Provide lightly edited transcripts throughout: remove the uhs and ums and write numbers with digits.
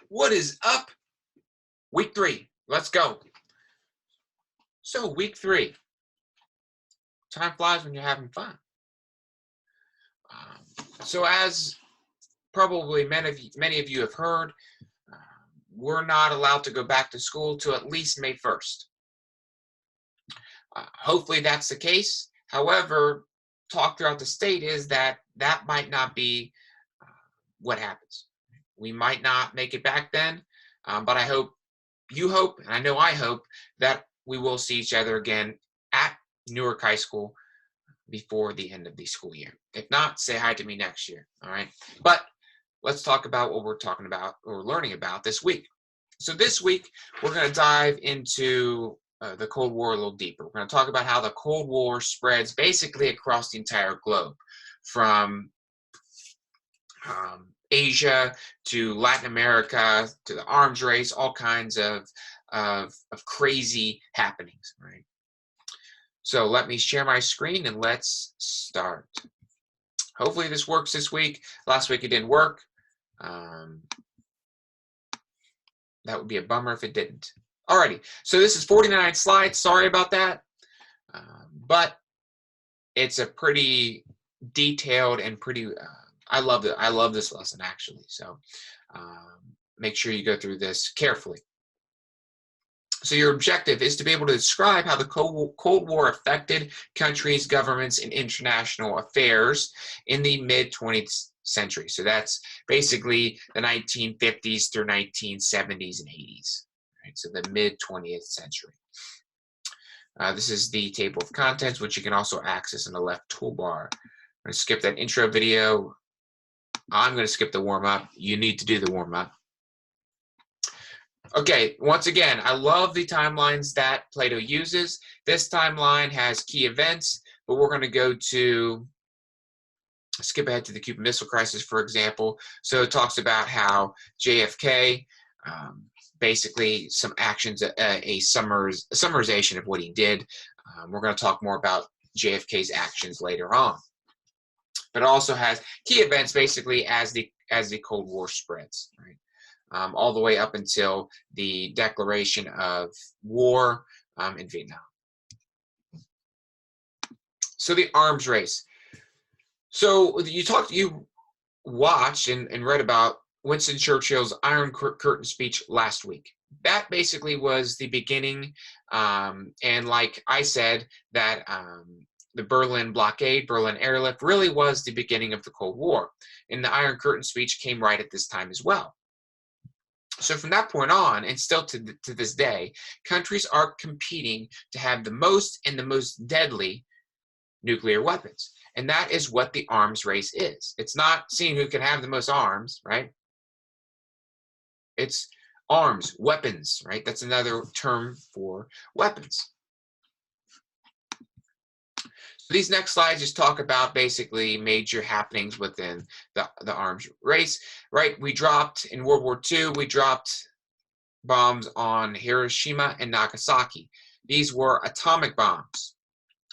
What is up? Week 3. Let's go. So week 3. Time flies when you're having fun. So as probably many of you have heard, we're not allowed to go back to school till at least May 1st. Hopefully that's the case. However, talk throughout the state is that might not be what happens. We might not make it back then, but I hope, you hope, and I know I hope that we will see each other again at Newark High School before the end of the school year. If not, say hi to me next year, all right? But let's talk about what we're talking about or learning about this week. So this week, we're going to dive into the Cold War a little deeper. We're going to talk about how the Cold War spreads basically across the entire globe, from Asia to Latin America to the arms race, all kinds of crazy happenings, right? So let me share my screen and let's start. Hopefully this works this week. Last week it didn't work. That would be a bummer if it didn't. Alrighty, so this is 49 slides. Sorry about that, but it's a pretty detailed and pretty. I love it. I love this lesson actually. So make sure you go through this carefully. So your objective is to be able to describe how the Cold War affected countries, governments, and international affairs in the mid-20th century. So that's basically the 1950s through 1970s and 80s. Right? So the mid-20th century. This is the table of contents, which you can also access in the left toolbar. I'm going to skip that intro video. I'm going to skip the warm-up. You need to do the warm-up. Okay, once again, I love the timelines that Plato uses. This timeline has key events, but we're going to go to, skip ahead to the Cuban Missile Crisis, for example. So it talks about how JFK, basically some actions, a summarization of what he did. We're going to talk more about JFK's actions later on. But it also has key events basically as the Cold War spreads, right? All the way up until the declaration of war in Vietnam. So the arms race. So you watched and read about Winston Churchill's Iron Curtain speech last week. That basically was the beginning, and like I said, that the Berlin blockade, Berlin airlift really was the beginning of the Cold War. And the Iron Curtain speech came right at this time as well. So from that point on, and still to this day, countries are competing to have the most and the most deadly nuclear weapons. And that is what the arms race is. It's not seeing who can have the most arms, right? It's arms, weapons, right? That's another term for weapons. So these next slides just talk about basically major happenings within the arms race, right? We dropped, in World War II, we dropped bombs on Hiroshima and Nagasaki. These were atomic bombs.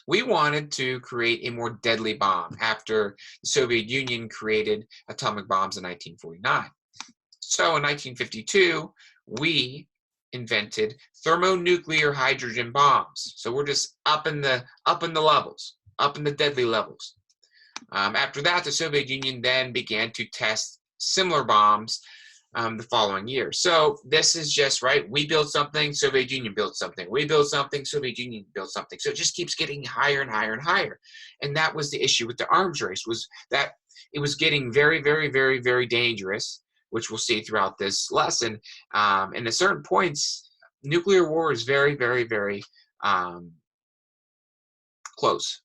We wanted to create a more deadly bomb after the Soviet Union created atomic bombs in 1949. So in 1952, we invented thermonuclear hydrogen bombs. So we're just up in the levels, up in the deadly levels. After that, the Soviet Union then began to test similar bombs the following year. So this is just, right, we built something, Soviet Union built something. We built something, Soviet Union built something. So it just keeps getting higher and higher and higher. And that was the issue with the arms race, was that it was getting very, very, very, very dangerous, which we'll see throughout this lesson. And at certain points, nuclear war is very, very, very close,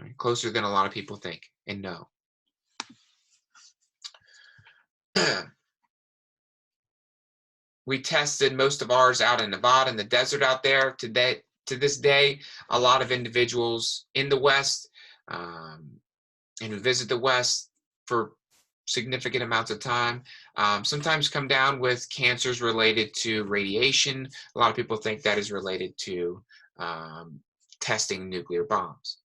right? Closer than a lot of people think and know. We tested most of ours out in Nevada, in the desert out there. To this day, a lot of individuals in the West and who visit the West for significant amounts of time sometimes come down with cancers related to radiation. A lot of people think that is related to testing nuclear bombs.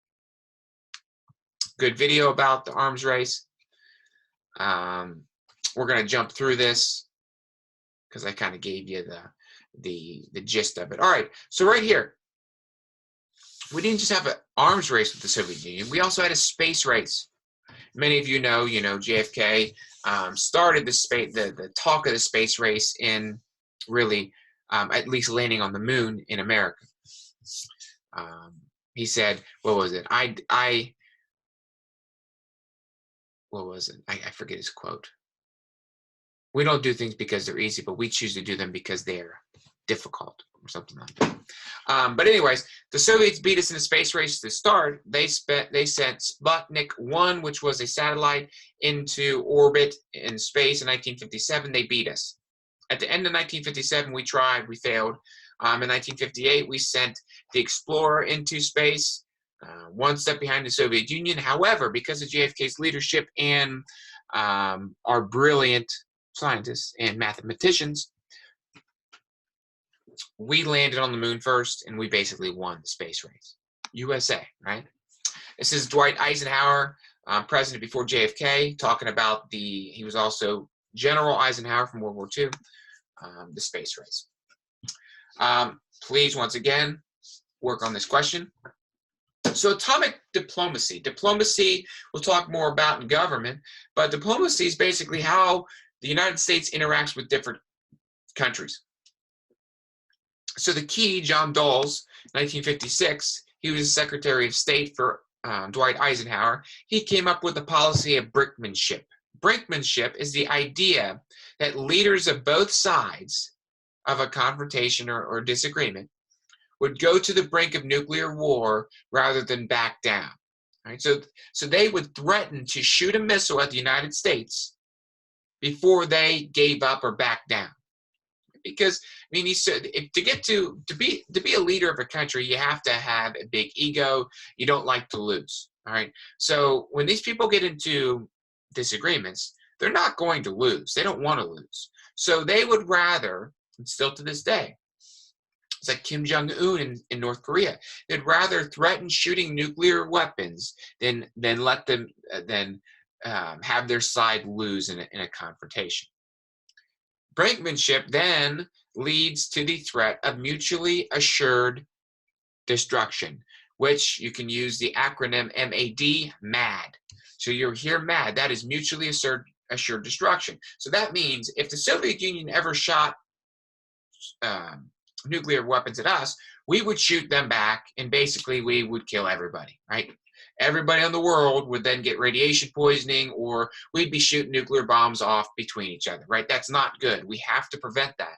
Good video about the arms race. We're going to jump through this. because I kind of gave you the gist of it. All right, so right here, we didn't just have an arms race with the Soviet Union. We also had a space race. Many of you know, JFK started the talk of the space race in really at least landing on the moon in America. He said, what was it? What was it? I forget his quote. We don't do things because they're easy, but we choose to do them because they're difficult, or something like that. But anyways, the Soviets beat us in the space race to start. They sent Sputnik 1, which was a satellite, into orbit in space in 1957. They beat us. At the end of 1957, we tried. We failed. In 1958, we sent the Explorer into space, one step behind the Soviet Union. However, because of JFK's leadership and our brilliant scientists and mathematicians, we landed on the moon first, and we basically won the space race. USA, right? This is Dwight Eisenhower, president before JFK, talking about he was also General Eisenhower from World War II, the space race. Please, once again, work on this question. So atomic diplomacy. Diplomacy we'll talk more about in government, but diplomacy is basically how the United States interacts with different countries. So the key, John Dulles, 1956, he was Secretary of State for Dwight Eisenhower. He came up with the policy of brinkmanship. Brinkmanship is the idea that leaders of both sides of a confrontation or disagreement would go to the brink of nuclear war rather than back down. Right? So they would threaten to shoot a missile at the United States before they gave up or backed down. Because I mean, he said, to be a leader of a country, you have to have a big ego. You don't like to lose. All right. So when these people get into disagreements, they're not going to lose. They don't want to lose. So they would rather, and still to this day, it's like Kim Jong-un in North Korea. They'd rather threaten shooting nuclear weapons than let them have their side lose in a confrontation. Brinkmanship then leads to the threat of mutually assured destruction, which you can use the acronym MAD, MAD. So you'll hear MAD, that is mutually assured destruction. So that means if the Soviet Union ever shot nuclear weapons at us, we would shoot them back, and basically we would kill everybody, right? Everybody in the world would then get radiation poisoning, or we'd be shooting nuclear bombs off between each other, right? That's not good. We have to prevent that.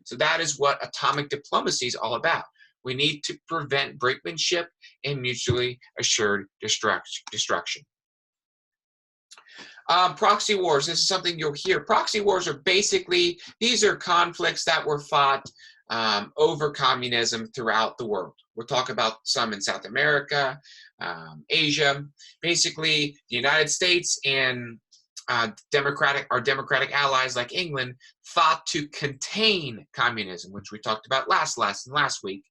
So that is what atomic diplomacy is all about. We need to prevent brinkmanship and mutually assured destruction. Proxy wars, this is something you'll hear. Proxy wars are basically, these are conflicts that were fought over communism throughout the world. We'll talk about some in South America, Asia. Basically, the United States and our democratic allies like England fought to contain communism, which we talked about last week.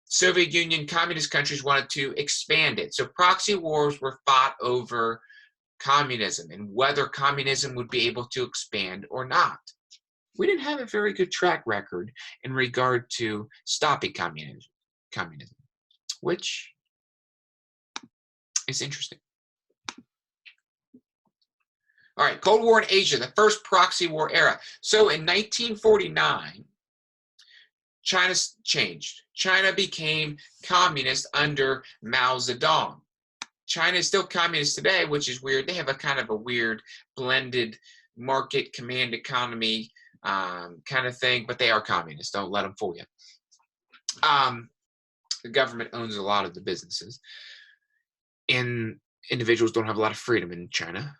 Soviet Union communist countries wanted to expand it. So proxy wars were fought over communism and whether communism would be able to expand or not. We didn't have a very good track record in regard to stopping communism, which is interesting. All right, Cold War in Asia, the first proxy war era. So in 1949, China changed. China became communist under Mao Zedong. China is still communist today, which is weird. They have a kind of a weird blended market command economy kind of thing, but they are communists. Don't let them fool you. The government owns a lot of the businesses, and individuals don't have a lot of freedom in China.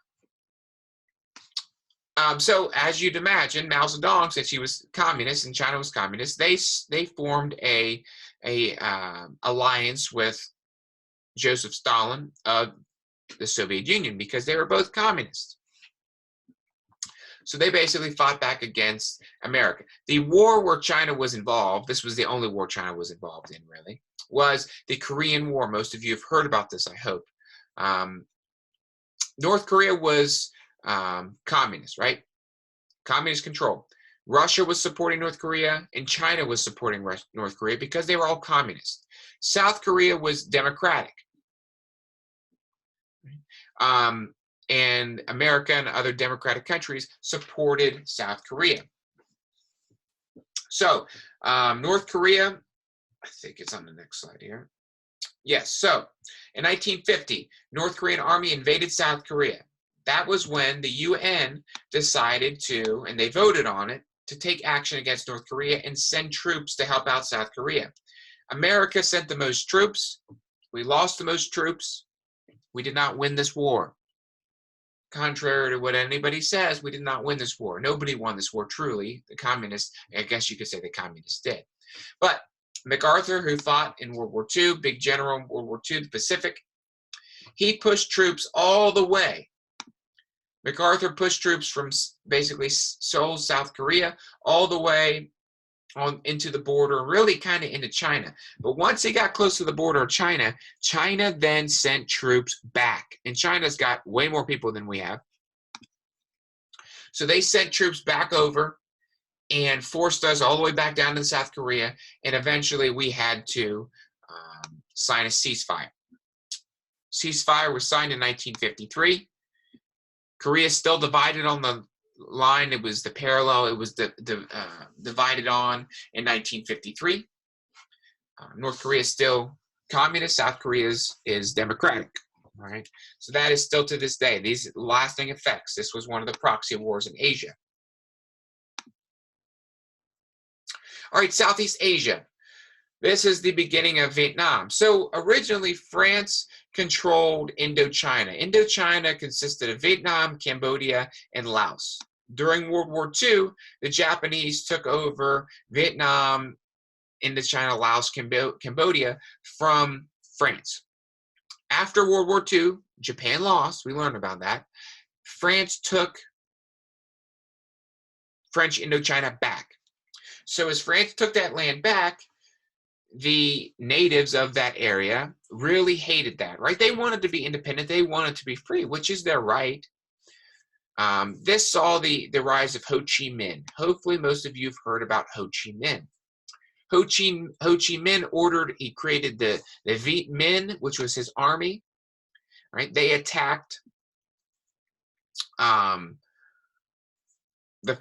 So as you'd imagine, Mao Zedong, since he was communist and China was communist, they formed a alliance with Joseph Stalin of the Soviet Union because they were both communists. So they basically fought back against America. The war where China was involved, this was the only war China was involved in really, was the Korean War. Most of you have heard about this, I hope. North Korea was communist, right? Communist control. Russia was supporting North Korea, and China was supporting North Korea because they were all communist. South Korea was democratic. And America and other democratic countries supported South Korea. So North Korea, I think it's on the next slide here. Yes, so in 1950, North Korean army invaded South Korea. That was when the UN decided to, and they voted on it, to take action against North Korea and send troops to help out South Korea. America sent the most troops. We lost the most troops. We did not win this war. Contrary to what anybody says, we did not win this war. Nobody won this war, truly. The communists, I guess you could say the communists did. But MacArthur, who fought in World War II, big general in World War II, the Pacific, he pushed troops all the way. MacArthur pushed troops from basically Seoul, South Korea, all the way on into the border, really kind of into China. But once he got close to the border of China, China then sent troops back. And China's got way more people than we have. So they sent troops back over and forced us all the way back down to South Korea. And eventually we had to sign a ceasefire. Ceasefire was signed in 1953. Korea is still divided on the line. It was the parallel. It was divided on in 1953. North Korea is still communist. South Korea is democratic. All right. So that is still to this day. These lasting effects. This was one of the proxy wars in Asia. All right, Southeast Asia. This is the beginning of Vietnam. So originally, France controlled Indochina. Indochina consisted of Vietnam, Cambodia, and Laos. During World War II, the Japanese took over Vietnam, Indochina, Laos, Cambodia from France. After World War II, Japan lost. We learned about that. France took French Indochina back. So as France took that land back, the natives of that area really hated that, right? They wanted to be independent. They wanted to be free, which is their right. This saw the rise of Ho Chi Minh. Hopefully most of you have heard about Ho Chi Minh. Ho Chi Minh he created the Viet Minh, which was his army, right? They attacked the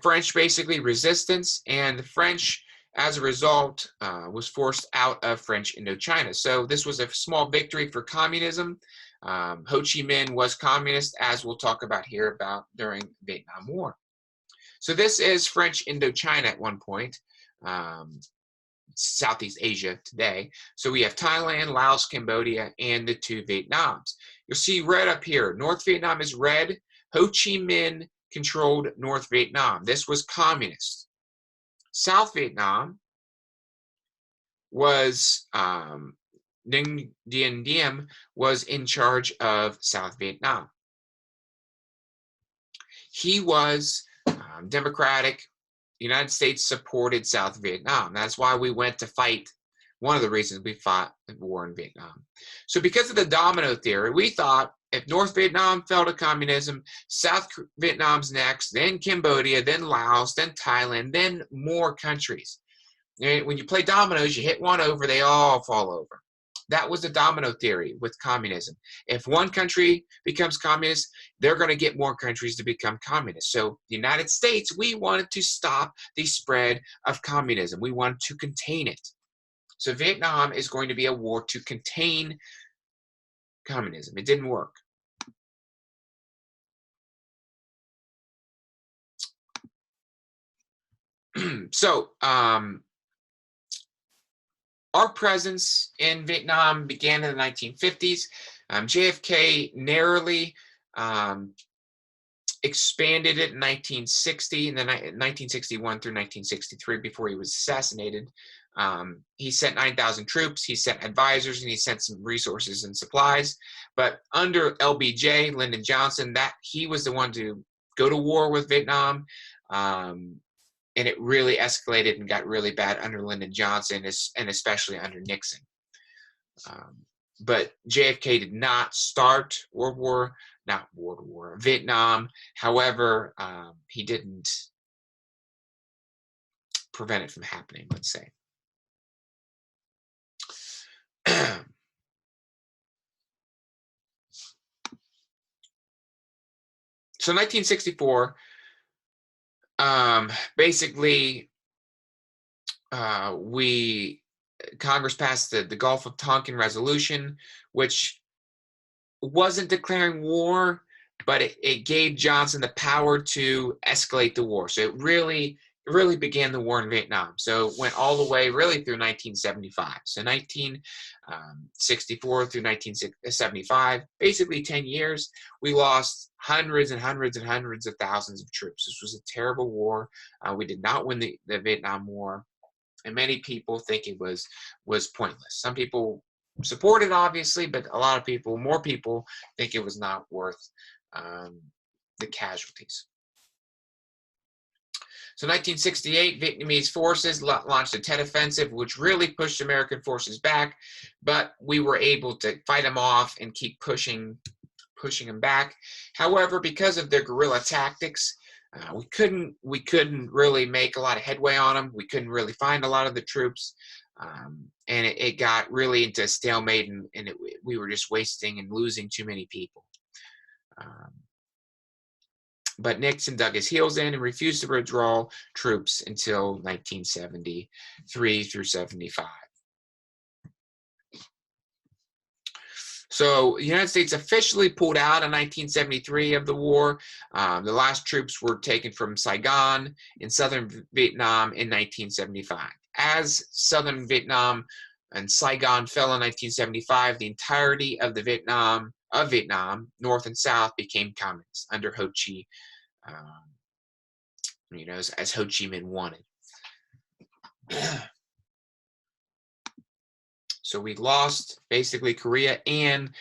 French, basically resistance, and the French, as a result, was forced out of French Indochina. So this was a small victory for communism. Ho Chi Minh was communist, as we'll talk about here about during the Vietnam War. So this is French Indochina at one point, Southeast Asia today. So we have Thailand, Laos, Cambodia, and the two Vietnams. You'll see red up here. North Vietnam is red. Ho Chi Minh controlled North Vietnam. This was communist. South Vietnam was Dinh Dien Diem was in charge of South Vietnam. He was democratic. The United States supported South Vietnam. That's why we went to fight. One of the reasons we fought the war in Vietnam. So because of the domino theory, we thought if North Vietnam fell to communism, South Vietnam's next, then Cambodia, then Laos, then Thailand, then more countries. And when you play dominoes, you hit one over, they all fall over. That was the domino theory with communism. If one country becomes communist, they're going to get more countries to become communist. So the United States, we wanted to stop the spread of communism. We wanted to contain it. So Vietnam is going to be a war to contain communism. It didn't work. So our presence in Vietnam began in the 1950s. JFK narrowly expanded it in 1960 and then 1961 through 1963 before he was assassinated. He sent 9,000 troops, he sent advisors, and he sent some resources and supplies. But under LBJ, Lyndon Johnson, he was the one to go to war with Vietnam. And it really escalated and got really bad under Lyndon Johnson, and especially under Nixon. But JFK did not start Vietnam. However, he didn't prevent it from happening, let's say. So 1964, basically, Congress passed the Gulf of Tonkin resolution, which wasn't declaring war, but it gave Johnson the power to escalate the war. So it really began the war in Vietnam. So it went all the way really through 1975. So 1964 through 1975, basically 10 years, we lost hundreds and hundreds and hundreds of thousands of troops. This was a terrible war. We did not win the Vietnam War. And many people think it was pointless. Some people support it, obviously, but a lot of people, more people, think it was not worth the casualties. So 1968, Vietnamese forces launched a Tet Offensive, which really pushed American forces back, but we were able to fight them off and keep pushing them back. However, because of their guerrilla tactics, we couldn't really make a lot of headway on them. We couldn't really find a lot of the troops, and it got really into a stalemate, and we were just wasting and losing too many people. But Nixon dug his heels in and refused to withdraw troops until 1973 through 75. So the United States officially pulled out in 1973 of the war. The last troops were taken from Saigon in southern Vietnam in 1975. As southern Vietnam and Saigon fell in 1975, the entirety of Vietnam, north and south, became communist under Ho Chi, as Ho Chi Minh wanted. So we lost basically Korea and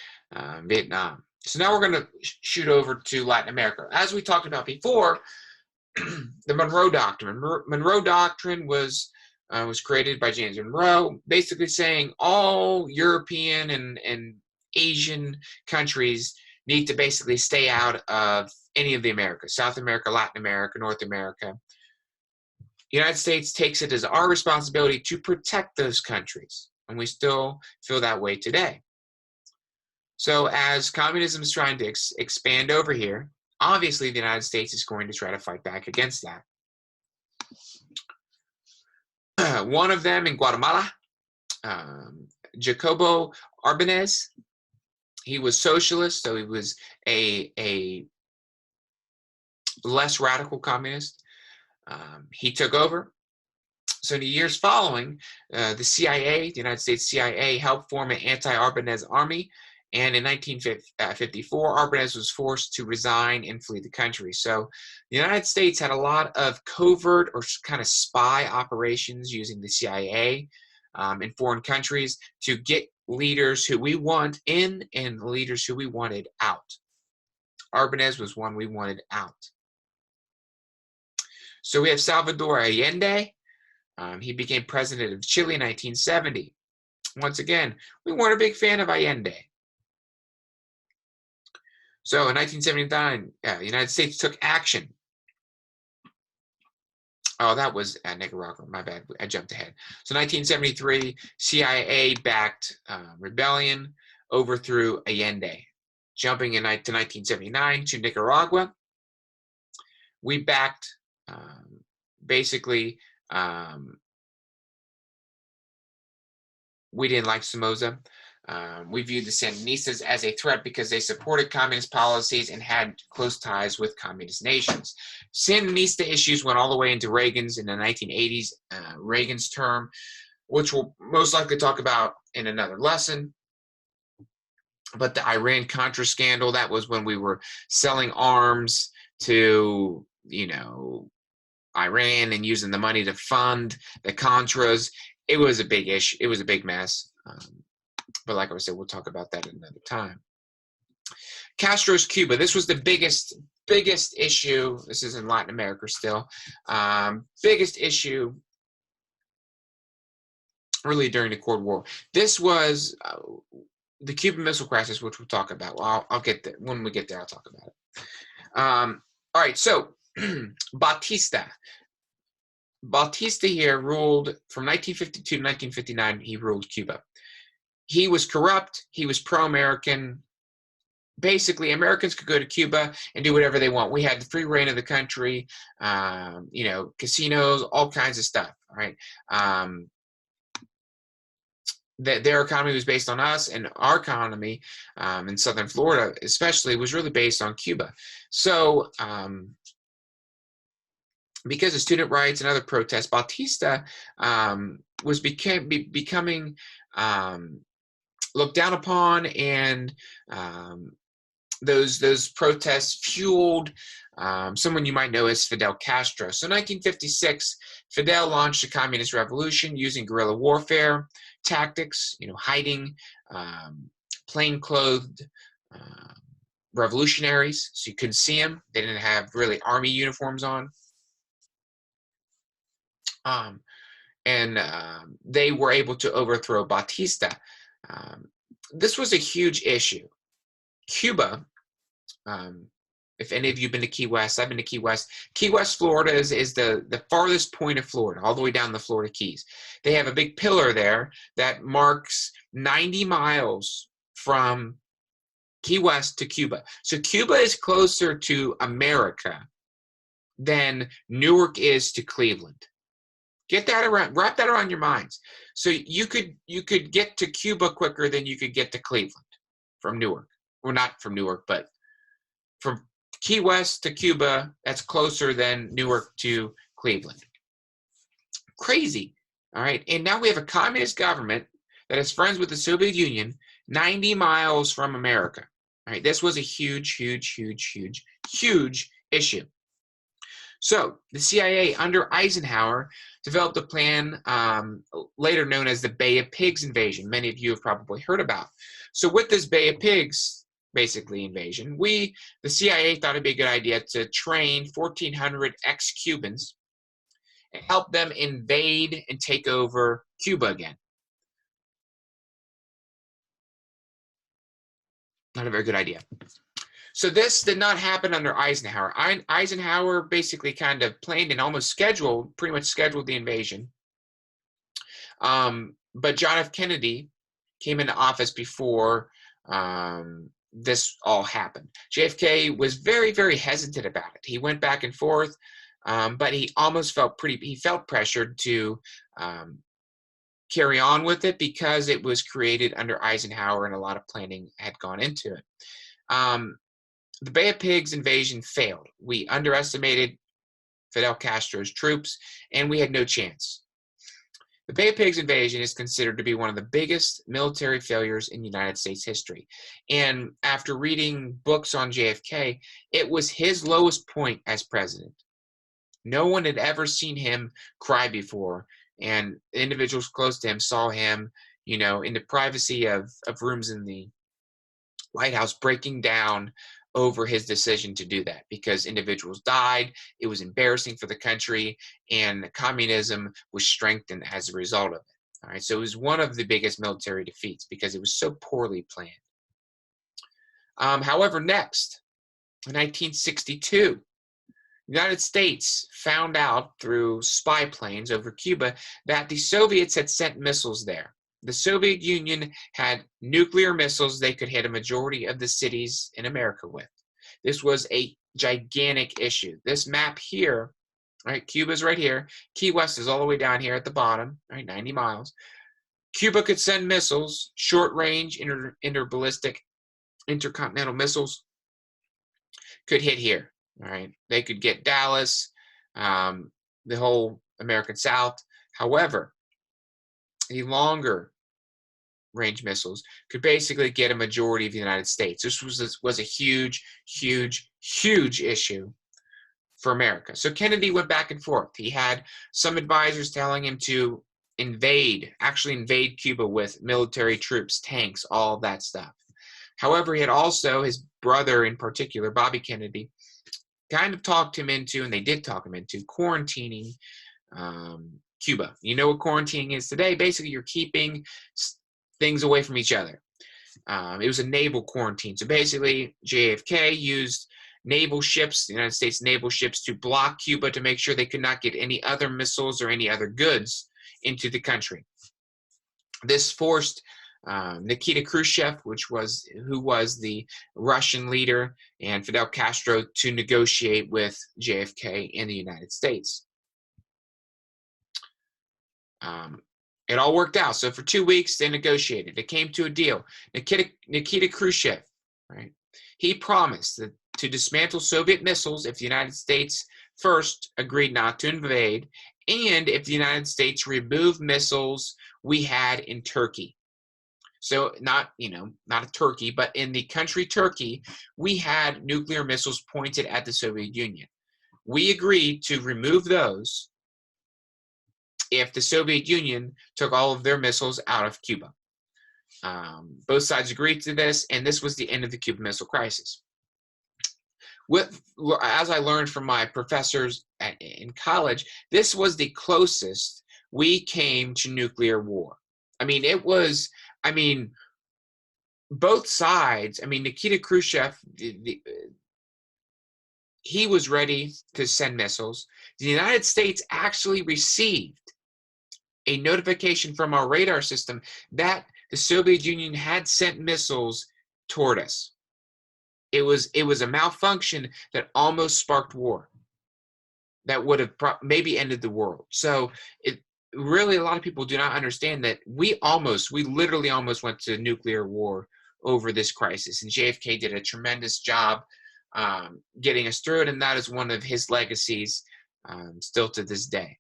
Vietnam. So now we're going to shoot over to Latin America. As we talked about before, the Monroe Doctrine. Monroe Doctrine was created by James Monroe, basically saying all European and Asian countries need to basically stay out of any of the Americas, South America, Latin America, North America. The United States takes it as our responsibility to protect those countries, and we still feel that way today. So as communism is trying to expand over here, obviously the United States is going to try to fight back against that. One of them in Guatemala, Jacobo Arbenez, he was socialist, so he was a less radical communist. He took over. So in the years following, the CIA, the United States CIA, helped form an anti-Arbenez army. And in 1954, Arbenez was forced to resign and flee the country. So the United States had a lot of covert or kind of spy operations using the CIA in foreign countries to get leaders who we want in and leaders who we wanted out. Arbenez was one we wanted out. So we have Salvador Allende. He became president of Chile in 1970. Once again, we weren't a big fan of Allende. So in 1979, the United States took action. Oh, that was Nicaragua. My bad. I jumped ahead. So 1973, CIA-backed rebellion overthrew Allende. Jumping to 1979 to Nicaragua, we backed basically. We didn't like Somoza. We viewed the Sandinistas as a threat because they supported communist policies and had close ties with communist nations. Sandinista issues went all the way into Reagan's in the 1980s, Reagan's term, which we'll most likely talk about in another lesson. But the Iran-Contra scandal, that was when we were selling arms to, Iran and using the money to fund the Contras. It was a big issue. It was a big mess. But like I said, we'll talk about that another time. Castro's Cuba. This was the biggest issue. This is in Latin America still. Biggest issue really during the Cold War. This was the Cuban Missile Crisis, which we'll talk about. Well, I'll get there. When we get there, I'll talk about it. All right, so Batista. Batista here ruled from 1952 to 1959. He ruled Cuba. He was corrupt. He was pro-American. Basically, Americans could go to Cuba and do whatever they want. We had the free reign of the country, you know, casinos, all kinds of stuff, right? Their economy was based on us, and our economy in southern Florida especially was really based on Cuba. So because of student rights and other protests, Batista was becoming looked down upon, and those protests fueled someone you might know as Fidel Castro. So 1956, Fidel launched a communist revolution using guerrilla warfare tactics, you know, hiding plain-clothed revolutionaries, so you couldn't see them. They didn't have really army uniforms on. And they were able to overthrow Batista. This was a huge issue. Cuba, if any of you have been to Key West, I've been to Key West. Key West, Florida is the farthest point of Florida, all the way down the Florida Keys. They have a big pillar there that marks 90 miles from Key West to Cuba. So Cuba is closer to America than Newark is to Cleveland. Get that around, wrap that around your minds. So you could get to Cuba quicker than you could get to Cleveland from Newark. Well, not from Newark, but from Key West to Cuba, that's closer than Newark to Cleveland. Crazy, all right? And now we have a communist government that is friends with the Soviet Union 90 miles from America, all right? This was a huge, huge, huge, huge, huge issue. So the CIA under Eisenhower developed a plan later known as the Bay of Pigs invasion. Many of you have probably heard about. So with this Bay of Pigs, basically invasion, the CIA thought it'd be a good idea to train 1,400 ex-Cubans and help them invade and take over Cuba again. Not a very good idea. So this did not happen under Eisenhower. Eisenhower basically kind of planned and almost pretty much scheduled the invasion. But John F. Kennedy came into office before this all happened. JFK was very, very hesitant about it. He went back and forth, but he almost felt pressured to carry on with it because it was created under Eisenhower and a lot of planning had gone into it. The Bay of Pigs invasion failed. We underestimated Fidel Castro's troops, and we had no chance. The Bay of Pigs invasion is considered to be one of the biggest military failures in United States history. And after reading books on JFK, it was his lowest point as president. No one had ever seen him cry before, and individuals close to him saw him, you know, in the privacy of rooms in the White House breaking down over his decision to do that because individuals died. It was embarrassing for the country, and communism was strengthened as a result of it. All right, so it was one of the biggest military defeats because it was so poorly planned. However, next, in 1962, the United States found out through spy planes over Cuba that the Soviets had sent missiles there. The Soviet Union had nuclear missiles they could hit a majority of the cities in America with. This was a gigantic issue. This map here, right, Cuba's right here. Key West is all the way down here at the bottom, right, 90 miles. Cuba could send missiles, short-range, interballistic, intercontinental missiles, could hit here, all right? They could get Dallas, the whole American South. However, the longer range missiles could basically get a majority of the United States. This was a huge, huge, huge issue for America. So Kennedy went back and forth. He had some advisors telling him to actually invade Cuba with military troops, tanks, all that stuff. However, he had also, his brother in particular, Bobby Kennedy, kind of talked him into, and they did talk him into, quarantining Cuba. You know what quarantining is today? Basically, you're keeping things away from each other. It was a naval quarantine. So basically, JFK used naval ships, the United States naval ships, to block Cuba to make sure they could not get any other missiles or any other goods into the country. This forced Nikita Khrushchev, who was the Russian leader, and Fidel Castro to negotiate with JFK in the United States. It all worked out. So for 2 weeks, they negotiated. They came to a deal. Nikita Khrushchev, right? He promised to dismantle Soviet missiles if the United States first agreed not to invade, and if the United States removed missiles we had in Turkey. So not a Turkey, but in the country Turkey, we had nuclear missiles pointed at the Soviet Union. We agreed to remove those if the Soviet Union took all of their missiles out of Cuba. Both sides agreed to this, and this was the end of the Cuban Missile Crisis. As I learned from my professors in college, this was the closest we came to nuclear war. Both sides, Nikita Khrushchev, he was ready to send missiles. The United States actually received a notification from our radar system that the Soviet Union had sent missiles toward us. It was a malfunction that almost sparked war. That would have maybe ended the world. So really, a lot of people do not understand that we literally almost went to nuclear war over this crisis. And JFK did a tremendous job getting us through it, and that is one of his legacies still to this day.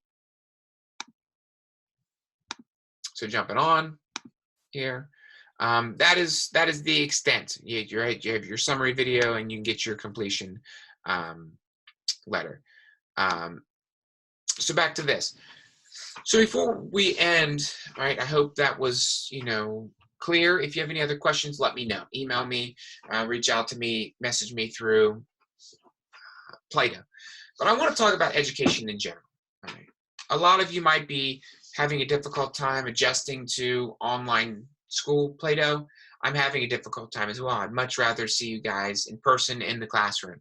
So jumping on here, that is the extent. You're right. You have your summary video, and you can get your completion letter. So back to this. So before we end, all right, I hope that was clear. If you have any other questions, let me know. Email me, reach out to me, message me through Plato. But I want to talk about education in general. All right. A lot of you might be having a difficult time adjusting to online school Plato. I'm having a difficult time as well. I'd much rather see you guys in person in the classroom.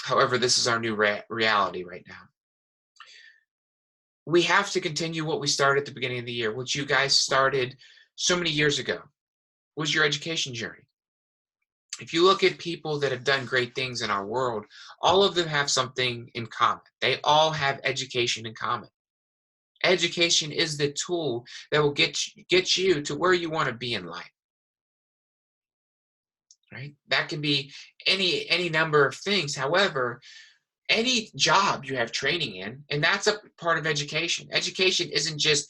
However, this is our new reality right now. We have to continue what we started at the beginning of the year, which you guys started so many years ago, was your education journey. If you look at people that have done great things in our world, all of them have something in common. They all have education in common. Education is the tool that will get you to where you want to be in life. Right? That can be any number of things. However, any job you have training in, and that's a part of education. Education isn't just,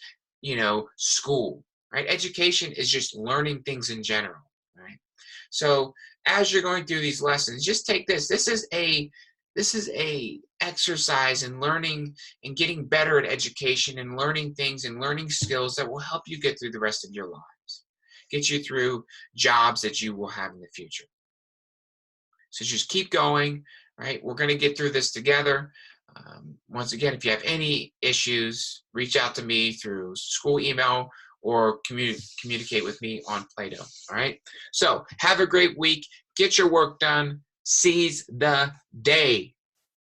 school, right? Education is just learning things in general, right? So as you're going through these lessons, just take this. This is a exercise in learning and getting better at education and learning things and learning skills that will help you get through the rest of your lives, get you through jobs that you will have in the future. So just keep going, right? We're going to get through this together. Once again, if you have any issues, reach out to me through school email or communicate with me on Plato, all right? So have a great week. Get your work done. Seize the day.